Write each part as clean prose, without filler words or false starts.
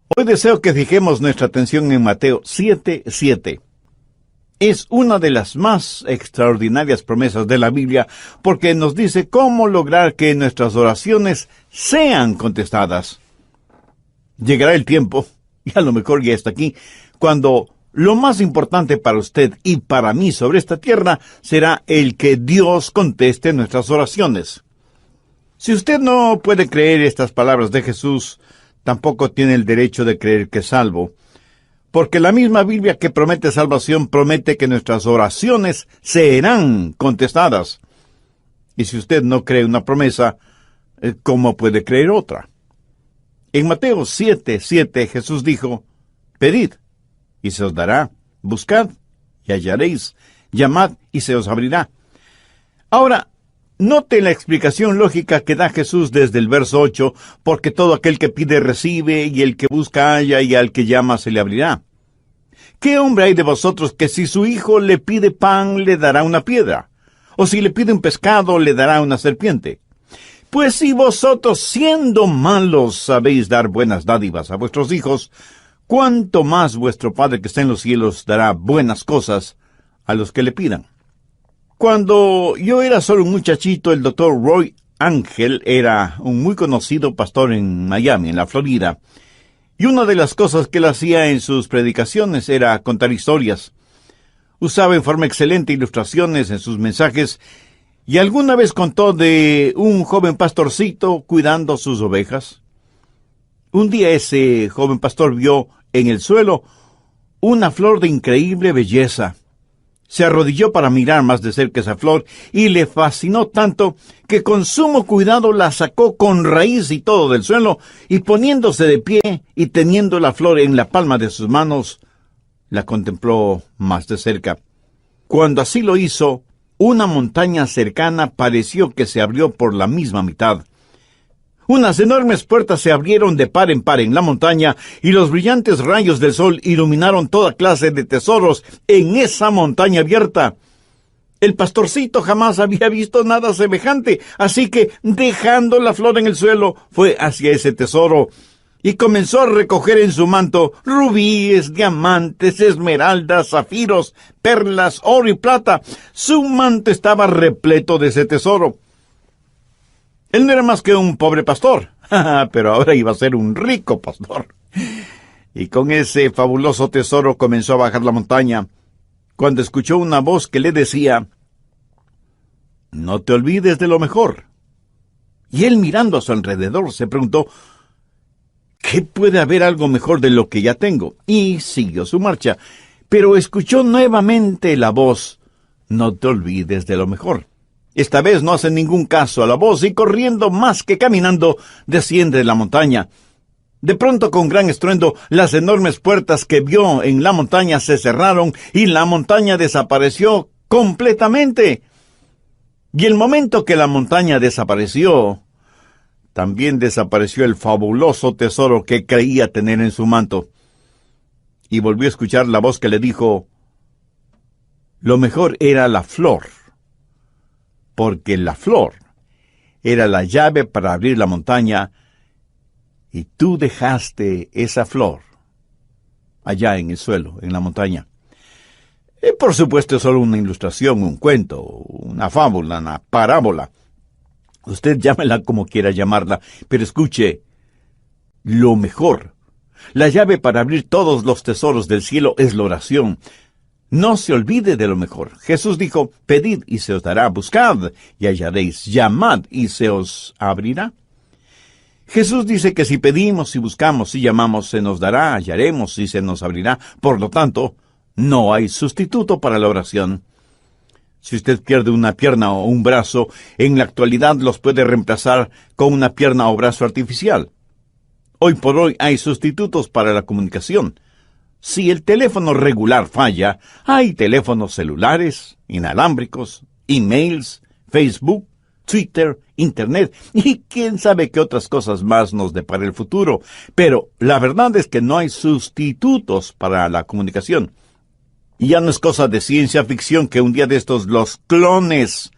Hoy deseo que fijemos nuestra atención en Mateo 7:7. Es una de las más extraordinarias promesas de la Biblia porque nos dice cómo lograr que nuestras oraciones sean contestadas. Llegará el tiempo, y a lo mejor ya está aquí, cuando lo más importante para usted y para mí sobre esta tierra será el que Dios conteste nuestras oraciones. Si usted no puede creer estas palabras de Jesús, tampoco tiene el derecho de creer que es salvo, porque la misma Biblia que promete salvación promete que nuestras oraciones serán contestadas. Y si usted no cree una promesa, ¿cómo puede creer otra? En Mateo 7:7 Jesús dijo: «Pedid, y se os dará; buscad, y hallaréis; llamad, y se os abrirá». Ahora, note la explicación lógica que da Jesús desde el verso 8, porque todo aquel que pide recibe, y el que busca halla, y al que llama se le abrirá. ¿Qué hombre hay de vosotros que si su hijo le pide pan, le dará una piedra? ¿O si le pide un pescado, le dará una serpiente? Pues si vosotros, siendo malos, sabéis dar buenas dádivas a vuestros hijos, ¿cuánto más vuestro Padre que está en los cielos dará buenas cosas a los que le pidan? Cuando yo era solo un muchachito, el doctor Roy Ángel era un muy conocido pastor en Miami, en la Florida, y una de las cosas que él hacía en sus predicaciones era contar historias. Usaba en forma excelente ilustraciones en sus mensajes, y alguna vez contó de un joven pastorcito cuidando sus ovejas. Un día ese joven pastor vio en el suelo una flor de increíble belleza. Se arrodilló para mirar más de cerca esa flor y le fascinó tanto que con sumo cuidado la sacó con raíz y todo del suelo, y poniéndose de pie y teniendo la flor en la palma de sus manos, la contempló más de cerca. Cuando así lo hizo, una montaña cercana pareció que se abrió por la misma mitad. Unas enormes puertas se abrieron de par en la montaña, y los brillantes rayos del sol iluminaron toda clase de tesoros en esa montaña abierta. El pastorcito jamás había visto nada semejante, así que, dejando la flor en el suelo, fue hacia ese tesoro, y comenzó a recoger en su manto rubíes, diamantes, esmeraldas, zafiros, perlas, oro y plata. Su manto estaba repleto de ese tesoro. Él no era más que un pobre pastor, pero ahora iba a ser un rico pastor. Y con ese fabuloso tesoro comenzó a bajar la montaña, cuando escuchó una voz que le decía: «No te olvides de lo mejor». Y él, mirando a su alrededor, se preguntó: «¿Qué puede haber algo mejor de lo que ya tengo?». Y siguió su marcha, pero escuchó nuevamente la voz: «No te olvides de lo mejor». Esta vez no hace ningún caso a la voz y, corriendo más que caminando, desciende de la montaña. De pronto, con gran estruendo, las enormes puertas que vio en la montaña se cerraron y la montaña desapareció completamente. Y el momento que la montaña desapareció, también desapareció el fabuloso tesoro que creía tener en su manto. Y volvió a escuchar la voz que le dijo: «Lo mejor era la flor, porque la flor era la llave para abrir la montaña, y tú dejaste esa flor allá en el suelo, en la montaña». Por supuesto, es solo una ilustración, un cuento, una fábula, una parábola. Usted llámela como quiera llamarla, pero escuche, lo mejor, la llave para abrir todos los tesoros del cielo es la oración. No se olvide de lo mejor. Jesús dijo: «Pedid y se os dará; buscad y hallaréis; llamad y se os abrirá». Jesús dice que si pedimos y buscamos y llamamos, se nos dará, hallaremos y se nos abrirá. Por lo tanto, no hay sustituto para la oración. Si usted pierde una pierna o un brazo, en la actualidad los puede reemplazar con una pierna o brazo artificial. Hoy por hoy hay sustitutos para la comunicación. Si el teléfono regular falla, hay teléfonos celulares, inalámbricos, emails, Facebook, Twitter, Internet y quién sabe qué otras cosas más nos depara el futuro. Pero la verdad es que no hay sustitutos para la comunicación. Y ya no es cosa de ciencia ficción que un día de estos los clones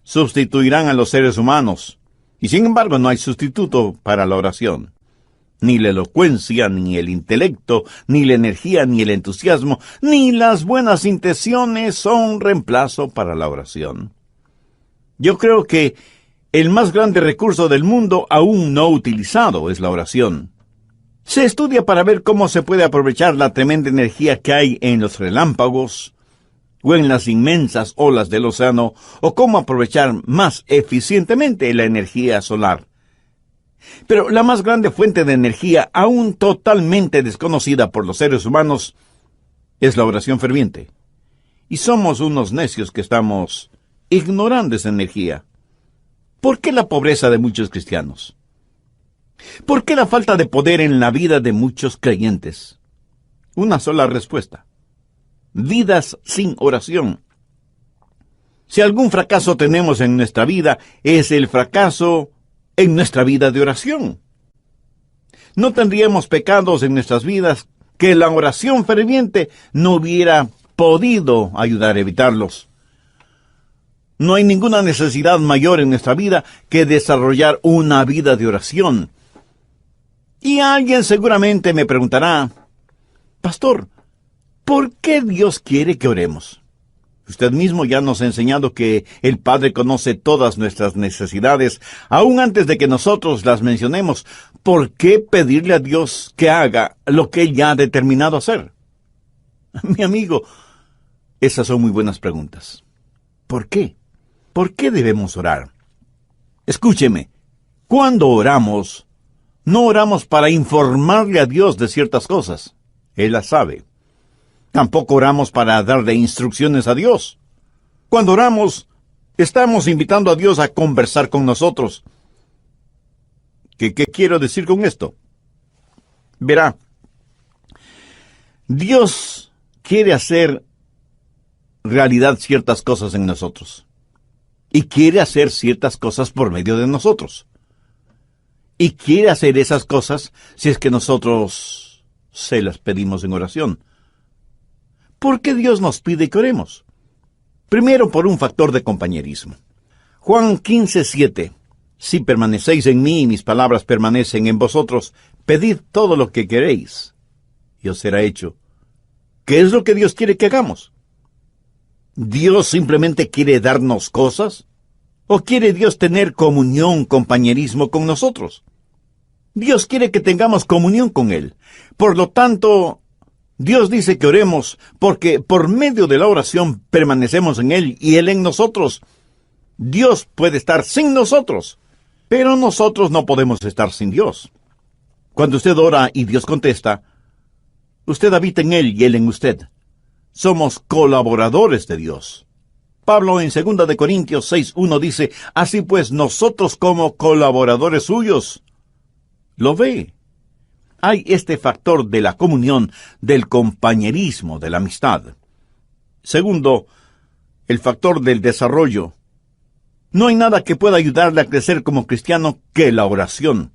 sustituirán a los seres humanos. Y sin embargo no hay sustituto para la oración. Ni la elocuencia, ni el intelecto, ni la energía, ni el entusiasmo, ni las buenas intenciones son reemplazo para la oración. Yo creo que el más grande recurso del mundo aún no utilizado es la oración. Se estudia para ver cómo se puede aprovechar la tremenda energía que hay en los relámpagos o en las inmensas olas del océano, o cómo aprovechar más eficientemente la energía solar. Pero la más grande fuente de energía, aún totalmente desconocida por los seres humanos, es la oración ferviente. Y somos unos necios que estamos ignorando esa energía. ¿Por qué la pobreza de muchos cristianos? ¿Por qué la falta de poder en la vida de muchos creyentes? Una sola respuesta: vidas sin oración. Si algún fracaso tenemos en nuestra vida, es el fracaso en nuestra vida de oración. No tendríamos pecados en nuestras vidas que la oración ferviente no hubiera podido ayudar a evitarlos. No hay ninguna necesidad mayor en nuestra vida que desarrollar una vida de oración. Y alguien seguramente me preguntará: Pastor, ¿por qué Dios quiere que oremos? Usted mismo ya nos ha enseñado que el Padre conoce todas nuestras necesidades, aún antes de que nosotros las mencionemos. ¿Por qué pedirle a Dios que haga lo que Él ya ha determinado hacer? Mi amigo, esas son muy buenas preguntas. ¿Por qué? ¿Por qué debemos orar? Escúcheme, cuando oramos, no oramos para informarle a Dios de ciertas cosas. Él las sabe. Tampoco oramos para darle instrucciones a Dios. Cuando oramos, estamos invitando a Dios a conversar con nosotros. ¿Qué quiero decir con esto? Verá, Dios quiere hacer realidad ciertas cosas en nosotros. Y quiere hacer ciertas cosas por medio de nosotros. Y quiere hacer esas cosas si es que nosotros se las pedimos en oración. ¿Por qué Dios nos pide que oremos? Primero, por un factor de compañerismo. Juan 15:7. Si permanecéis en mí y mis palabras permanecen en vosotros, pedid todo lo que queréis, y os será hecho. ¿Qué es lo que Dios quiere que hagamos? ¿Dios simplemente quiere darnos cosas? ¿O quiere Dios tener comunión, compañerismo con nosotros? Dios quiere que tengamos comunión con Él. Por lo tanto, Dios dice que oremos porque por medio de la oración permanecemos en Él y Él en nosotros. Dios puede estar sin nosotros, pero nosotros no podemos estar sin Dios. Cuando usted ora y Dios contesta, usted habita en Él y Él en usted. Somos colaboradores de Dios. Pablo en 2 de Corintios 6:1 dice: así pues, nosotros como colaboradores suyos. ¿Lo ve? Hay este factor de la comunión, del compañerismo, de la amistad. Segundo, el factor del desarrollo. No hay nada que pueda ayudarle a crecer como cristiano que la oración.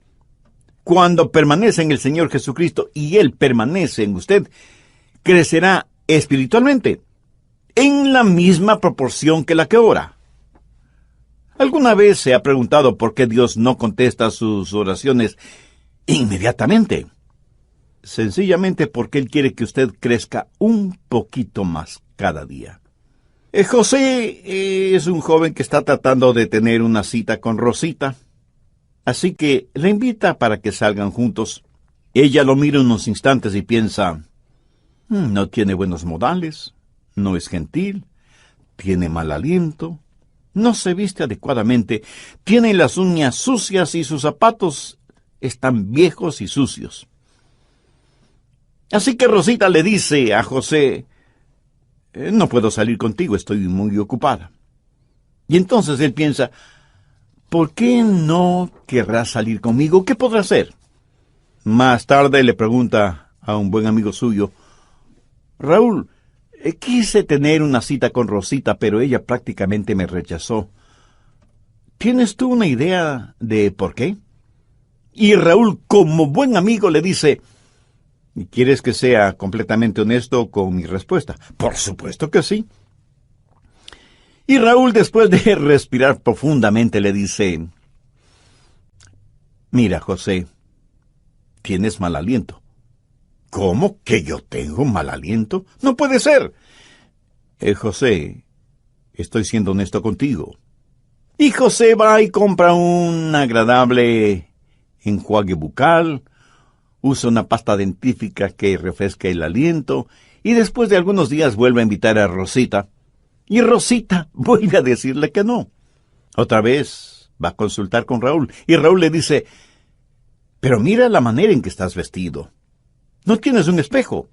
Cuando permanece en el Señor Jesucristo y Él permanece en usted, crecerá espiritualmente, en la misma proporción que la que ora. ¿Alguna vez se ha preguntado por qué Dios no contesta sus oraciones inmediatamente? Sencillamente porque Él quiere que usted crezca un poquito más cada día. José es un joven que está tratando de tener una cita con Rosita, así que le invita para que salgan juntos. Ella lo mira unos instantes y piensa: no tiene buenos modales, no es gentil, tiene mal aliento, no se viste adecuadamente, tiene las uñas sucias y sus zapatos están viejos y sucios. Así que Rosita le dice a José: no puedo salir contigo, estoy muy ocupada. Y entonces él piensa: ¿por qué no querrás salir conmigo? ¿Qué podrá hacer? Más tarde le pregunta a un buen amigo suyo: Raúl, quise tener una cita con Rosita, pero ella prácticamente me rechazó. ¿Tienes tú una idea de por qué? Y Raúl, como buen amigo, le dice: ¿quieres que sea completamente honesto con mi respuesta? Por supuesto que sí. Y Raúl, después de respirar profundamente, le dice: mira, José, tienes mal aliento. ¿Cómo que yo tengo mal aliento? No puede ser. José, estoy siendo honesto contigo. Y José va y compra un agradable enjuague bucal, usa una pasta dentífrica que refresca el aliento, y después de algunos días vuelve a invitar a Rosita, y Rosita vuelve a decirle que no. Otra vez va a consultar con Raúl, y Raúl le dice, pero mira la manera en que estás vestido. No tienes un espejo.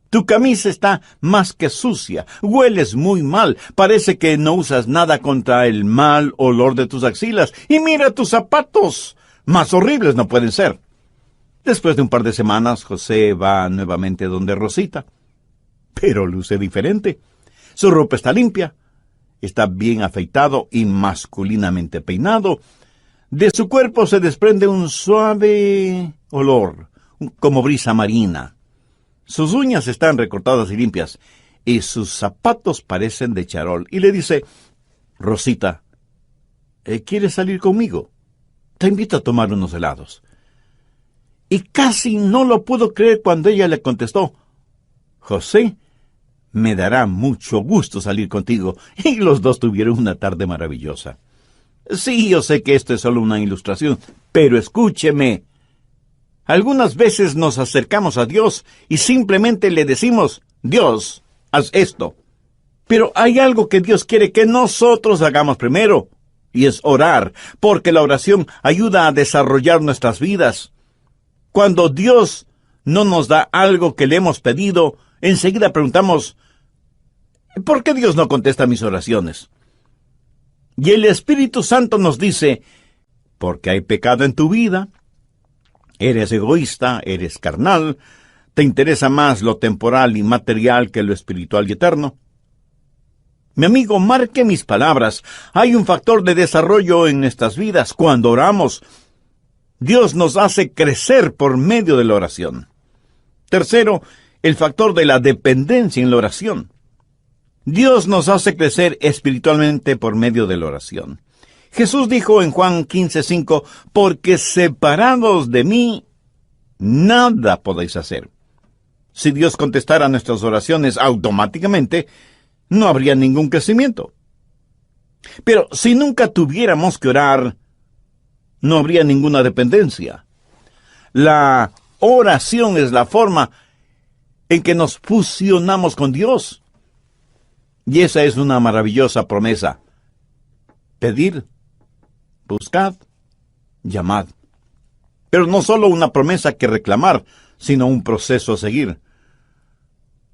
Tu camisa está más que sucia, hueles muy mal, parece que no usas nada contra el mal olor de tus axilas, y mira tus zapatos, más horribles no pueden ser. Después de un par de semanas, José va nuevamente donde Rosita, pero luce diferente. Su ropa está limpia, está bien afeitado y masculinamente peinado. De su cuerpo se desprende un suave olor, como brisa marina. Sus uñas están recortadas y limpias, y sus zapatos parecen de charol. Y le dice, Rosita, ¿quieres salir conmigo? Te invito a tomar unos helados. Y casi no lo pudo creer cuando ella le contestó, José, me dará mucho gusto salir contigo. Y los dos tuvieron una tarde maravillosa. Sí, yo sé que esto es solo una ilustración, pero escúcheme. Algunas veces nos acercamos a Dios y simplemente le decimos, Dios, haz esto. Pero hay algo que Dios quiere que nosotros hagamos primero, y es orar, porque la oración ayuda a desarrollar nuestras vidas. Cuando Dios no nos da algo que le hemos pedido, enseguida preguntamos, ¿por qué Dios no contesta mis oraciones? Y el Espíritu Santo nos dice, porque hay pecado en tu vida, eres egoísta, eres carnal, te interesa más lo temporal y material que lo espiritual y eterno. Mi amigo, marque mis palabras. Hay un factor de desarrollo en nuestras vidas. Cuando oramos, Dios nos hace crecer por medio de la oración. Tercero, el factor de la dependencia en la oración. Dios nos hace crecer espiritualmente por medio de la oración. Jesús dijo en Juan 15:5, porque separados de mí, nada podéis hacer. Si Dios contestara nuestras oraciones automáticamente, no habría ningún crecimiento. Pero si nunca tuviéramos que orar, no habría ninguna dependencia. La oración es la forma en que nos fusionamos con Dios. Y esa es una maravillosa promesa. Pedir, buscad, llamad. Pero no solo una promesa que reclamar, sino un proceso a seguir.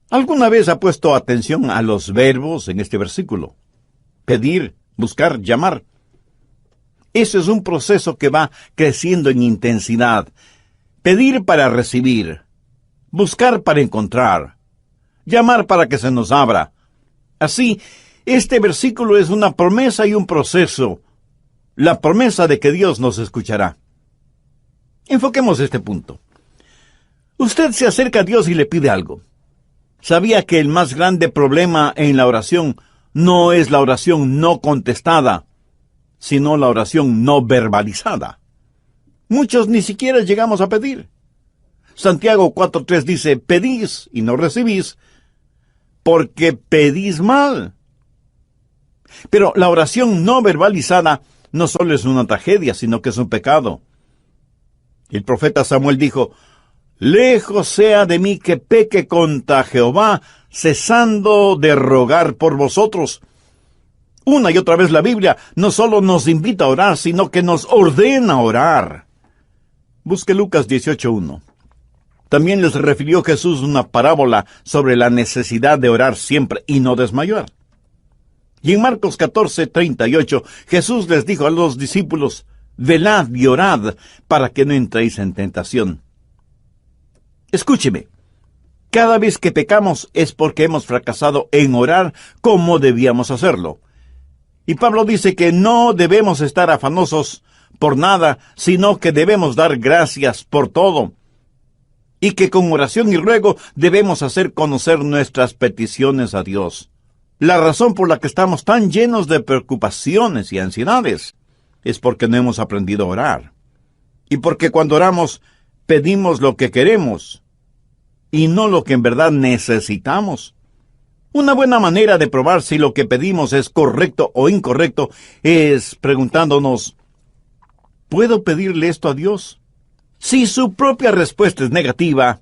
¿Alguna vez ha puesto atención a los verbos en este versículo? Pedir, buscar, llamar. Eso es un proceso que va creciendo en intensidad. Pedir para recibir, buscar para encontrar, llamar para que se nos abra. Así, este versículo es una promesa y un proceso. La promesa de que Dios nos escuchará. Enfoquemos este punto. Usted se acerca a Dios y le pide algo. ¿Sabía que el más grande problema en la oración no es la oración no contestada, sino la oración no verbalizada? Muchos ni siquiera llegamos a pedir. Santiago 4:3 dice, pedís y no recibís, porque pedís mal. Pero la oración no verbalizada no solo es una tragedia, sino que es un pecado. El profeta Samuel dijo, lejos sea de mí que peque contra Jehová, cesando de rogar por vosotros. Una y otra vez la Biblia no solo nos invita a orar, sino que nos ordena orar. Busque Lucas 18:1. También les refirió Jesús una parábola sobre la necesidad de orar siempre y no desmayar. Y en Marcos 14:38, Jesús les dijo a los discípulos, velad y orad para que no entréis en tentación. Escúcheme, cada vez que pecamos es porque hemos fracasado en orar como debíamos hacerlo. Y Pablo dice que no debemos estar afanosos por nada, sino que debemos dar gracias por todo. Y que con oración y ruego debemos hacer conocer nuestras peticiones a Dios. La razón por la que estamos tan llenos de preocupaciones y ansiedades es porque no hemos aprendido a orar. Y porque cuando oramos, pedimos lo que queremos y no lo que en verdad necesitamos. Una buena manera de probar si lo que pedimos es correcto o incorrecto es preguntándonos, ¿puedo pedirle esto a Dios? Si su propia respuesta es negativa,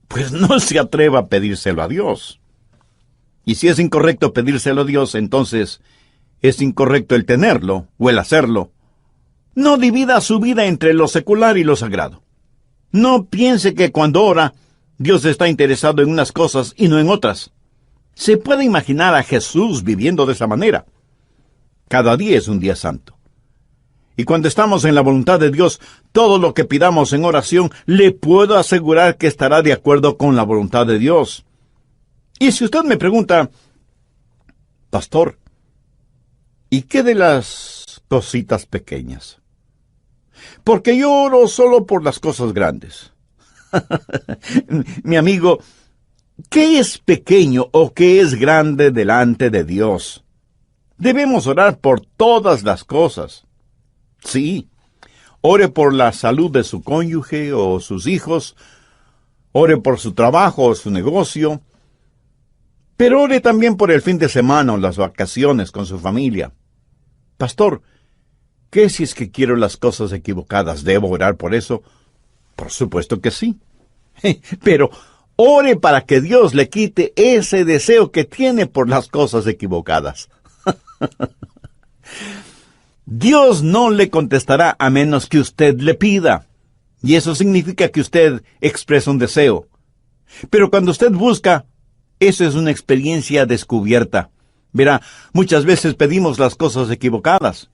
pues no se atreva a pedírselo a Dios. Y si es incorrecto pedírselo a Dios, entonces es incorrecto el tenerlo o el hacerlo. No divida su vida entre lo secular y lo sagrado. No piense que cuando ora, Dios está interesado en unas cosas y no en otras. Se puede imaginar a Jesús viviendo de esa manera. Cada día es un día santo. Y cuando estamos en la voluntad de Dios, todo lo que pidamos en oración, le puedo asegurar que estará de acuerdo con la voluntad de Dios. Y si usted me pregunta, pastor, ¿y qué de las cositas pequeñas? Porque yo oro solo por las cosas grandes. Mi amigo, ¿qué es pequeño o qué es grande delante de Dios? Debemos orar por todas las cosas. Sí, ore por la salud de su cónyuge o sus hijos, ore por su trabajo o su negocio, pero ore también por el fin de semana o las vacaciones con su familia. Pastor, ¿qué si es que quiero las cosas equivocadas? ¿Debo orar por eso? Por supuesto que sí. Pero ore para que Dios le quite ese deseo que tiene por las cosas equivocadas. Dios no le contestará a menos que usted le pida. Y eso significa que usted expresa un deseo. Pero cuando usted busca, eso es una experiencia descubierta. Verá, muchas veces pedimos las cosas equivocadas.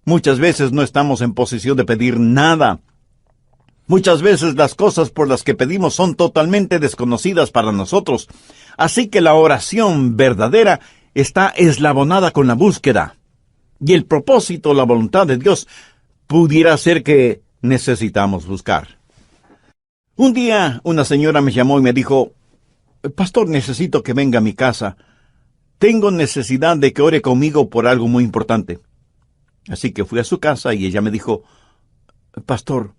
Muchas veces no estamos en posición de pedir nada. Muchas veces las cosas por las que pedimos son totalmente desconocidas para nosotros. Así que la oración verdadera está eslabonada con la búsqueda. Y el propósito, la voluntad de Dios, pudiera ser que necesitamos buscar. Un día una señora me llamó y me dijo, pastor, necesito que venga a mi casa. Tengo necesidad de que ore conmigo por algo muy importante. Así que fui a su casa y ella me dijo, pastor,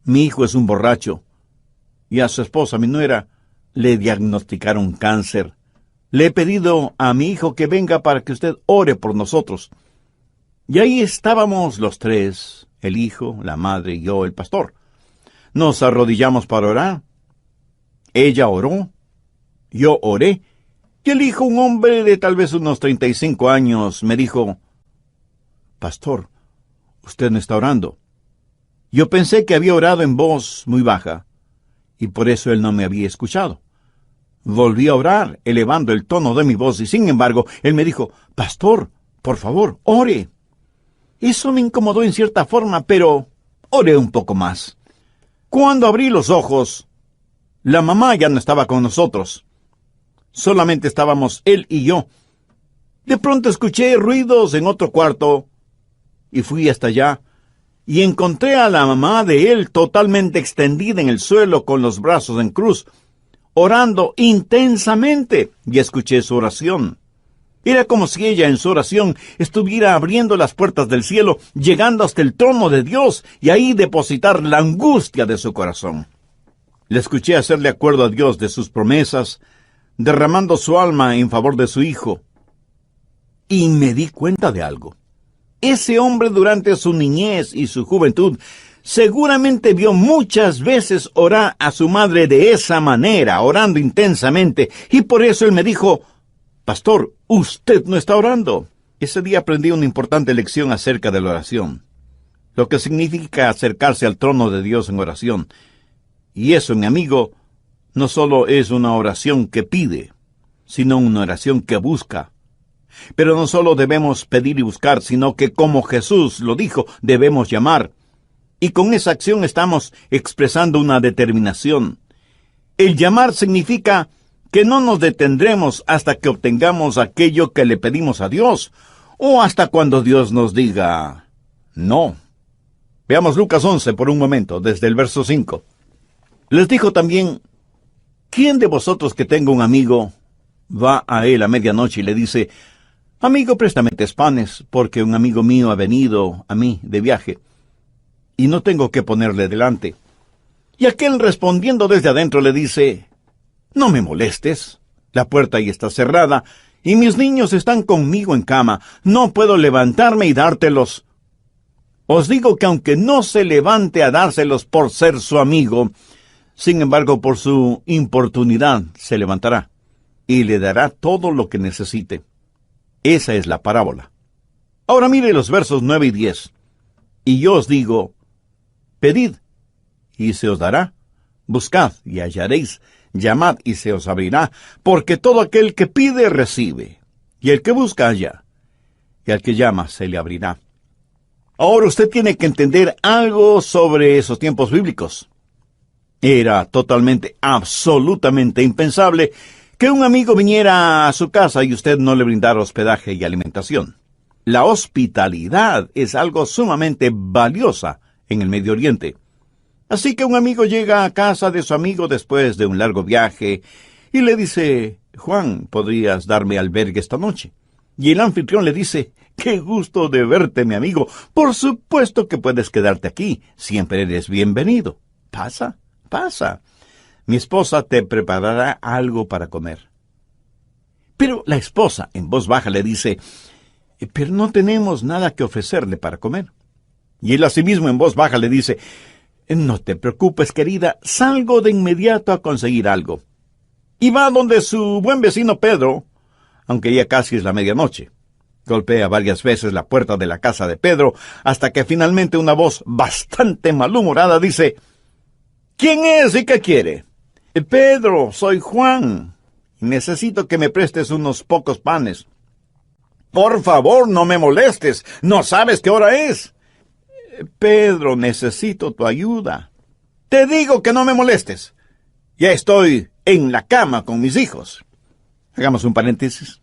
mi hijo es un borracho. Y a su esposa, mi nuera, le diagnosticaron cáncer. Le he pedido a mi hijo que venga para que usted ore por nosotros. Y ahí estábamos los tres, el hijo, la madre y yo, el pastor. Nos arrodillamos para orar. Ella oró, yo oré, y el hijo, un hombre de tal vez unos 35 años, me dijo, pastor, usted no está orando. Yo pensé que había orado en voz muy baja, y por eso él no me había escuchado. Volví a orar, elevando el tono de mi voz, y sin embargo, él me dijo, pastor, por favor, ore. Eso me incomodó en cierta forma, pero oré un poco más. Cuando abrí los ojos, la mamá ya no estaba con nosotros. Solamente estábamos él y yo. De pronto escuché ruidos en otro cuarto, y fui hasta allá, y encontré a la mamá de él totalmente extendida en el suelo con los brazos en cruz, orando intensamente, y escuché su oración. Era como si ella en su oración estuviera abriendo las puertas del cielo, llegando hasta el trono de Dios, y ahí depositar la angustia de su corazón. Le escuché hacerle acuerdo a Dios de sus promesas, derramando su alma en favor de su hijo. Y me di cuenta de algo. Ese hombre durante su niñez y su juventud seguramente vio muchas veces orar a su madre de esa manera, orando intensamente, y por eso él me dijo, pastor, usted no está orando. Ese día aprendí una importante lección acerca de la oración, lo que significa acercarse al trono de Dios en oración. Y eso, mi amigo, no solo es una oración que pide, sino una oración que busca. Pero no solo debemos pedir y buscar, sino que, como Jesús lo dijo, debemos llamar. Y con esa acción estamos expresando una determinación. El llamar significa que no nos detendremos hasta que obtengamos aquello que le pedimos a Dios, o hasta cuando Dios nos diga no. Veamos Lucas 11 por un momento, desde el verso 5. Les dijo también, ¿quién de vosotros que tenga un amigo va a él a medianoche y le dice, amigo, préstame 3 panes, porque un amigo mío ha venido a mí de viaje, y no tengo que ponerle delante? Y aquel respondiendo desde adentro le dice, no me molestes, la puerta ya está cerrada, y mis niños están conmigo en cama, no puedo levantarme y dártelos. Os digo que aunque no se levante a dárselos por ser su amigo, sin embargo por su importunidad se levantará, y le dará todo lo que necesite. Esa es la parábola. Ahora mire los versos 9 y 10. Y yo os digo, pedid, y se os dará, buscad, y hallaréis, llamad, y se os abrirá, porque todo aquel que pide, recibe, y el que busca, halla, y al que llama, se le abrirá. Ahora usted tiene que entender algo sobre esos tiempos bíblicos. Era totalmente, absolutamente impensable que un amigo viniera a su casa y usted no le brindara hospedaje y alimentación. La hospitalidad es algo sumamente valiosa en el Medio Oriente. Así que un amigo llega a casa de su amigo después de un largo viaje y le dice, Juan, ¿podrías darme albergue esta noche? Y el anfitrión le dice, qué gusto de verte, mi amigo. Por supuesto que puedes quedarte aquí. Siempre eres bienvenido. Pasa, pasa. Mi esposa te preparará algo para comer. Pero la esposa, en voz baja, le dice, pero no tenemos nada que ofrecerle para comer. Y él asimismo en voz baja le dice, no te preocupes, querida, salgo de inmediato a conseguir algo. Y va donde su buen vecino Pedro, aunque ya casi es la medianoche. Golpea varias veces la puerta de la casa de Pedro, hasta que finalmente una voz bastante malhumorada dice, ¿quién es y qué quiere? Pedro, soy Juan. Necesito que me prestes unos pocos panes. Por favor, no me molestes. ¿No sabes qué hora es? Pedro, necesito tu ayuda. Te digo que no me molestes. Ya estoy en la cama con mis hijos. Hagamos un paréntesis.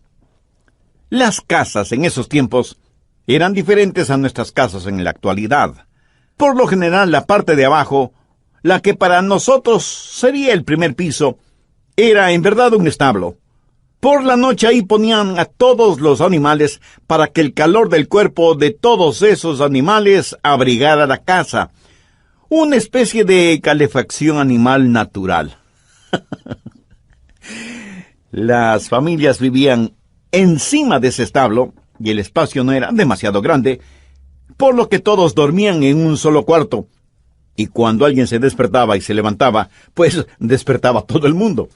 Las casas en esos tiempos eran diferentes a nuestras casas en la actualidad. Por lo general, la parte de abajo, la que para nosotros sería el primer piso, era en verdad un establo. Por la noche ahí ponían a todos los animales para que el calor del cuerpo de todos esos animales abrigara la casa. Una especie de calefacción animal natural. Las familias vivían encima de ese establo y el espacio no era demasiado grande, por lo que todos dormían en un solo cuarto. Y cuando alguien se despertaba y se levantaba, pues despertaba todo el mundo.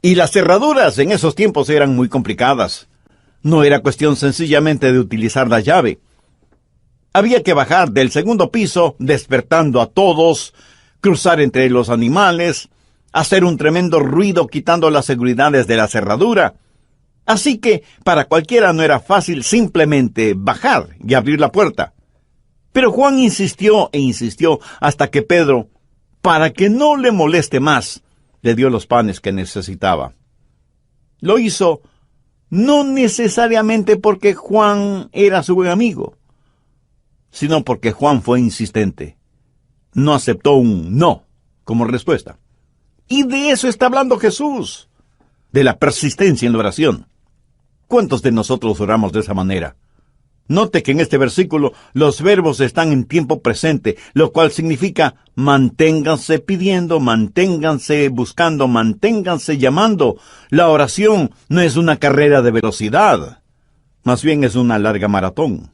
Y las cerraduras en esos tiempos eran muy complicadas. No era cuestión sencillamente de utilizar la llave. Había que bajar del segundo piso, despertando a todos, cruzar entre los animales, hacer un tremendo ruido quitando las seguridades de la cerradura. Así que para cualquiera no era fácil simplemente bajar y abrir la puerta. Pero Juan insistió e insistió hasta que Pedro, para que no le moleste más, le dio los panes que necesitaba. Lo hizo no necesariamente porque Juan era su buen amigo, sino porque Juan fue insistente. No aceptó un no como respuesta. Y de eso está hablando Jesús, de la persistencia en la oración. ¿Cuántos de nosotros oramos de esa manera? Note que en este versículo los verbos están en tiempo presente, lo cual significa manténganse pidiendo, manténganse buscando, manténganse llamando. La oración no es una carrera de velocidad, más bien es una larga maratón.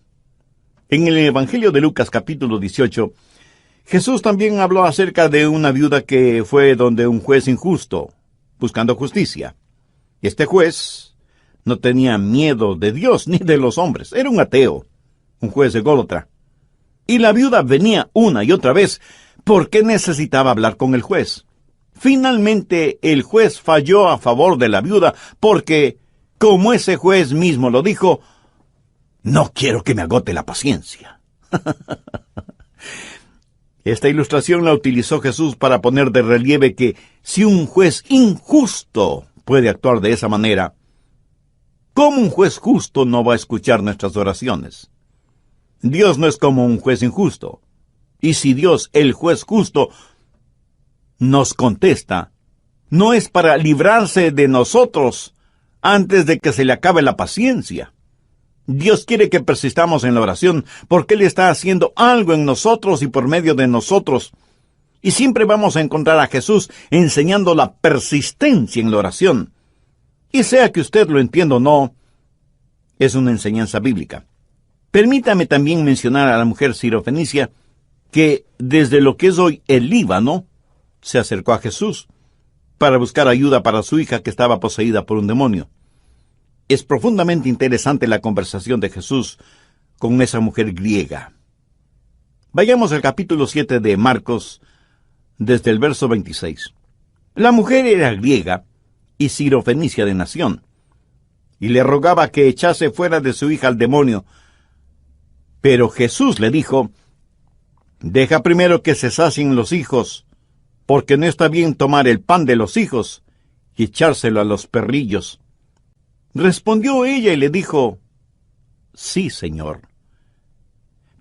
En el Evangelio de Lucas capítulo 18, Jesús también habló acerca de una viuda que fue donde un juez injusto, buscando justicia. Este juez no tenía miedo de Dios ni de los hombres. Era un ateo, un juez ególatra. Y la viuda venía una y otra vez porque necesitaba hablar con el juez. Finalmente, el juez falló a favor de la viuda porque, como ese juez mismo lo dijo, no quiero que me agote la paciencia. Esta ilustración la utilizó Jesús para poner de relieve que si un juez injusto puede actuar de esa manera, ¿cómo un juez justo no va a escuchar nuestras oraciones? Dios no es como un juez injusto. Y si Dios, el juez justo, nos contesta, no es para librarse de nosotros antes de que se le acabe la paciencia. Dios quiere que persistamos en la oración porque Él está haciendo algo en nosotros y por medio de nosotros. Y siempre vamos a encontrar a Jesús enseñando la persistencia en la oración. Y sea que usted lo entienda o no, es una enseñanza bíblica. Permítame también mencionar a la mujer sirofenicia que desde lo que es hoy el Líbano se acercó a Jesús para buscar ayuda para su hija que estaba poseída por un demonio. Es profundamente interesante la conversación de Jesús con esa mujer griega. Vayamos al capítulo 7 de Marcos, desde el verso 26. La mujer era griega y sirofenicia de nación, y le rogaba que echase fuera de su hija al demonio. Pero Jesús le dijo: deja primero que se sacien los hijos, porque no está bien tomar el pan de los hijos y echárselo a los perrillos. Respondió ella y le dijo: sí, Señor.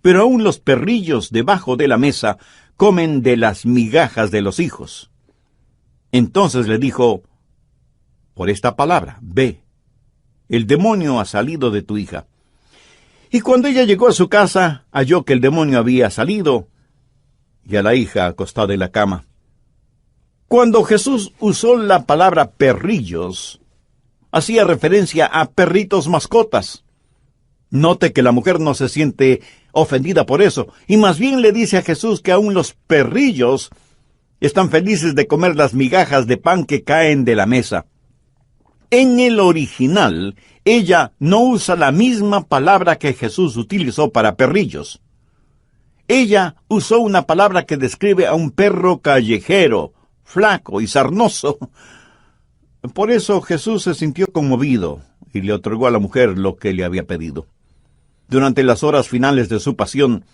Pero aún los perrillos debajo de la mesa comen de las migajas de los hijos. Entonces le dijo: por esta palabra, ve, el demonio ha salido de tu hija. Y cuando ella llegó a su casa, halló que el demonio había salido, y a la hija acostada en la cama. Cuando Jesús usó la palabra perrillos, hacía referencia a perritos mascotas. Note que la mujer no se siente ofendida por eso, y más bien le dice a Jesús que aún los perrillos están felices de comer las migajas de pan que caen de la mesa. En el original, ella no usa la misma palabra que Jesús utilizó para perrillos. Ella usó una palabra que describe a un perro callejero, flaco y sarnoso. Por eso Jesús se sintió conmovido y le otorgó a la mujer lo que le había pedido. Durante las horas finales de su pasión,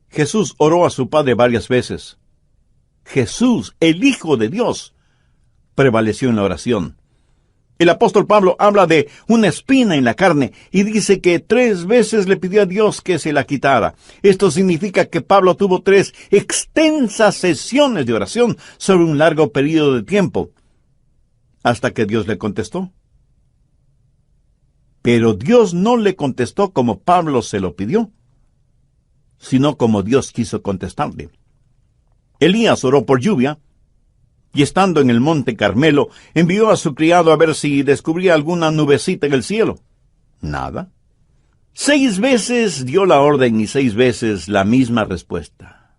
Jesús oró a su Padre varias veces. Jesús, el Hijo de Dios, prevaleció en la oración. El apóstol Pablo habla de una espina en la carne y dice que 3 veces le pidió a Dios que se la quitara. Esto significa que Pablo tuvo 3 extensas sesiones de oración sobre un largo periodo de tiempo, hasta que Dios le contestó. Pero Dios no le contestó como Pablo se lo pidió, sino como Dios quiso contestarle. Elías oró por lluvia, y estando en el monte Carmelo, envió a su criado a ver si descubría alguna nubecita en el cielo. Nada. 6 veces dio la orden y 6 veces la misma respuesta.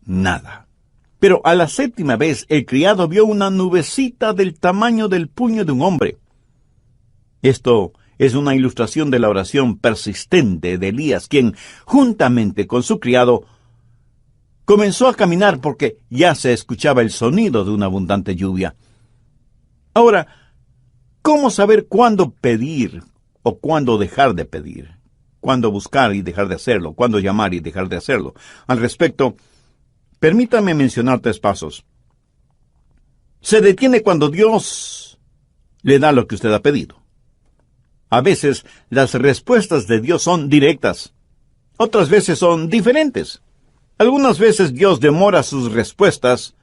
Nada. Pero a la 7ª vez el criado vio una nubecita del tamaño del puño de un hombre. Esto es una ilustración de la oración persistente de Elías, quien, juntamente con su criado, comenzó a caminar porque ya se escuchaba el sonido de una abundante lluvia. Ahora, ¿cómo saber cuándo pedir o cuándo dejar de pedir? ¿Cuándo buscar y dejar de hacerlo? ¿Cuándo llamar y dejar de hacerlo? Al respecto, permítame mencionar 3 pasos. Se detiene cuando Dios le da lo que usted ha pedido. A veces las respuestas de Dios son directas. Otras veces son diferentes. Algunas veces Dios demora sus respuestas,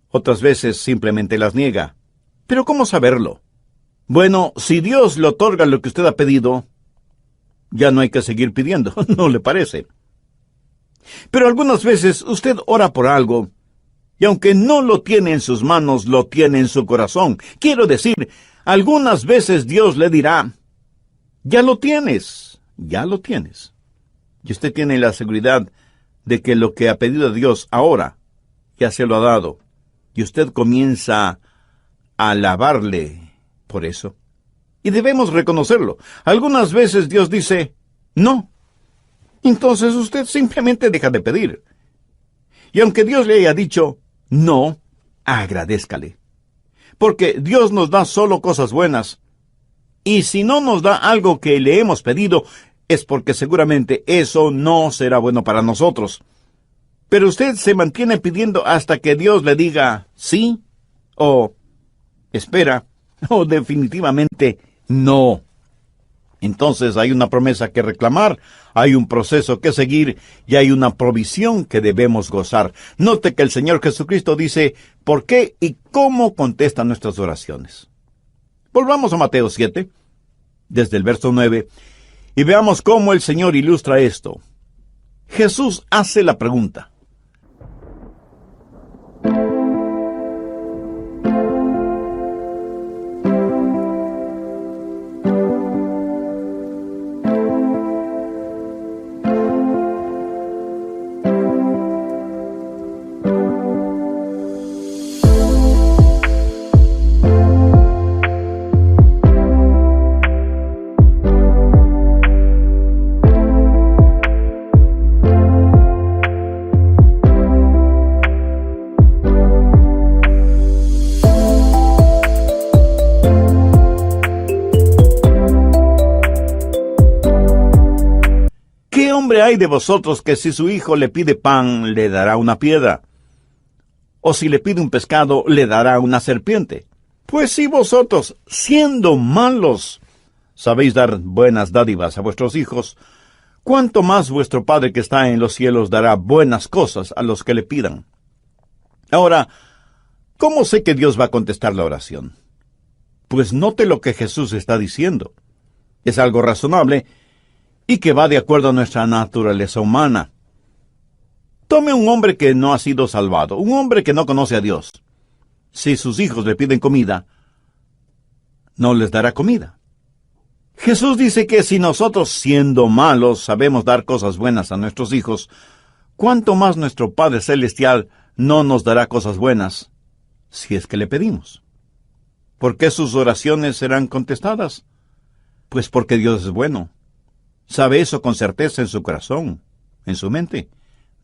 otras veces simplemente las niega. ¿Pero cómo saberlo? Bueno, si Dios le otorga lo que usted ha pedido, ya no hay que seguir pidiendo, ¿no le parece? Pero algunas veces usted ora por algo, y aunque no lo tiene en sus manos, lo tiene en su corazón. Quiero decir, algunas veces Dios le dirá: ya lo tienes, ya lo tienes. Y usted tiene la seguridad de que lo que ha pedido a Dios ahora ya se lo ha dado, y usted comienza a alabarle por eso. Y debemos reconocerlo. Algunas veces Dios dice no. Entonces usted simplemente deja de pedir. Y aunque Dios le haya dicho no, agradézcale. Porque Dios nos da solo cosas buenas. Y si no nos da algo que le hemos pedido, es porque seguramente eso no será bueno para nosotros. Pero usted se mantiene pidiendo hasta que Dios le diga sí, o espera, o definitivamente no. Entonces hay una promesa que reclamar, hay un proceso que seguir y hay una provisión que debemos gozar. Note que el Señor Jesucristo dice por qué y cómo contesta nuestras oraciones. Volvamos a Mateo 7, desde el verso 9, y veamos cómo el Señor ilustra esto. Jesús hace la pregunta: hay de vosotros que si su hijo le pide pan, le dará una piedra? ¿O si le pide un pescado, le dará una serpiente? Pues si vosotros, siendo malos, sabéis dar buenas dádivas a vuestros hijos, ¿cuánto más vuestro Padre que está en los cielos dará buenas cosas a los que le pidan? Ahora, ¿cómo sé que Dios va a contestar la oración? Pues note lo que Jesús está diciendo. Es algo razonable y que va de acuerdo a nuestra naturaleza humana. Tome un hombre que no ha sido salvado, un hombre que no conoce a Dios. Si sus hijos le piden comida, no les dará comida. Jesús dice que si nosotros, siendo malos, sabemos dar cosas buenas a nuestros hijos, ¿cuánto más nuestro Padre Celestial no nos dará cosas buenas si es que le pedimos? ¿Por qué sus oraciones serán contestadas? Pues porque Dios es bueno. Sabe eso con certeza en su corazón, en su mente.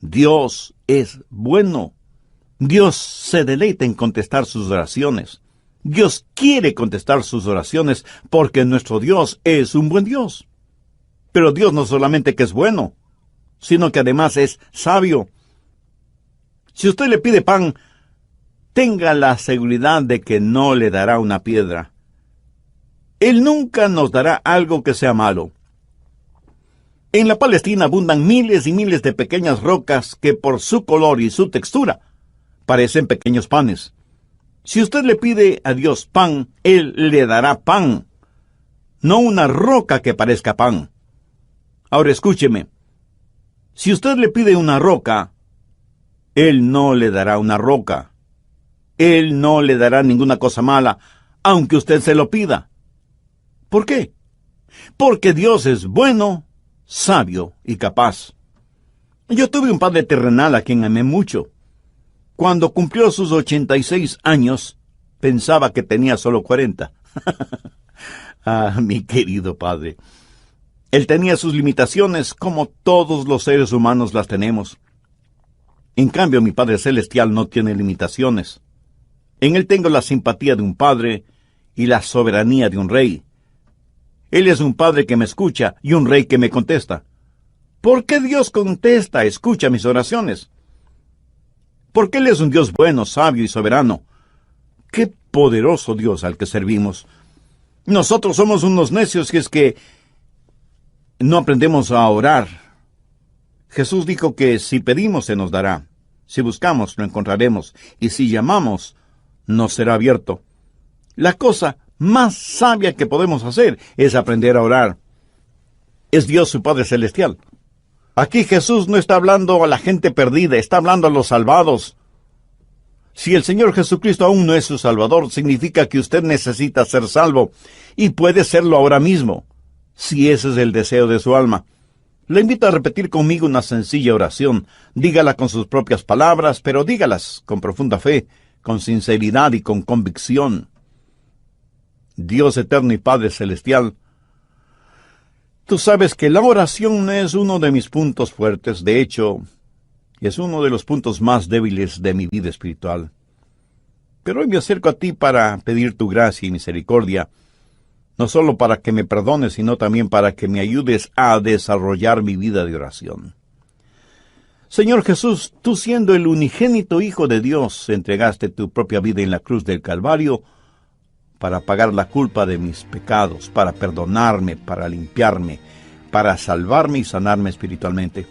Dios es bueno. Dios se deleita en contestar sus oraciones. Dios quiere contestar sus oraciones porque nuestro Dios es un buen Dios. Pero Dios no solamente que es bueno, sino que además es sabio. Si usted le pide pan, tenga la seguridad de que no le dará una piedra. Él nunca nos dará algo que sea malo. En la Palestina abundan miles y miles de pequeñas rocas que por su color y su textura parecen pequeños panes. Si usted le pide a Dios pan, Él le dará pan, no una roca que parezca pan. Ahora escúcheme, si usted le pide una roca, Él no le dará una roca. Él no le dará ninguna cosa mala, aunque usted se lo pida. ¿Por qué? Porque Dios es bueno, sabio y capaz. Yo tuve un padre terrenal a quien amé mucho. Cuando cumplió sus 86 años, pensaba que tenía solo 40. Mi querido padre. Él tenía sus limitaciones, como todos los seres humanos las tenemos. En cambio, mi Padre Celestial no tiene limitaciones. En Él tengo la simpatía de un padre y la soberanía de un rey. Él es un padre que me escucha y un rey que me contesta. ¿Por qué Dios contesta, escucha mis oraciones? Porque Él es un Dios bueno, sabio y soberano. ¡Qué poderoso Dios al que servimos! Nosotros somos unos necios que es que no aprendemos a orar. Jesús dijo que si pedimos se nos dará, si buscamos lo encontraremos, y si llamamos nos será abierto. La cosa más sabia que podemos hacer es aprender a orar. Es Dios su Padre Celestial. Aquí Jesús no está hablando a la gente perdida, está hablando a los salvados. Si el Señor Jesucristo aún no es su Salvador, significa que usted necesita ser salvo, y puede serlo ahora mismo, si ese es el deseo de su alma. Le invito a repetir conmigo una sencilla oración. Dígala con sus propias palabras, pero dígalas con profunda fe, con sinceridad y con convicción. Dios eterno y Padre Celestial, tú sabes que la oración no es uno de mis puntos fuertes, de hecho, es uno de los puntos más débiles de mi vida espiritual. Pero hoy me acerco a ti para pedir tu gracia y misericordia, no solo para que me perdones, sino también para que me ayudes a desarrollar mi vida de oración. Señor Jesús, tú siendo el unigénito Hijo de Dios, entregaste tu propia vida en la cruz del Calvario para pagar la culpa de mis pecados, para perdonarme, para limpiarme, para salvarme y sanarme espiritualmente.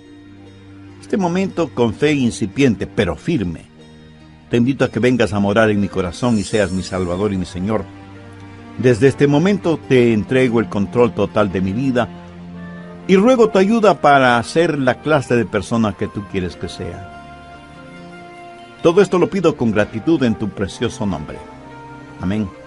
Este momento, con fe incipiente, pero firme, te invito a que vengas a morar en mi corazón y seas mi Salvador y mi Señor. Desde este momento te entrego el control total de mi vida y ruego tu ayuda para ser la clase de persona que tú quieres que sea. Todo esto lo pido con gratitud en tu precioso nombre. Amén.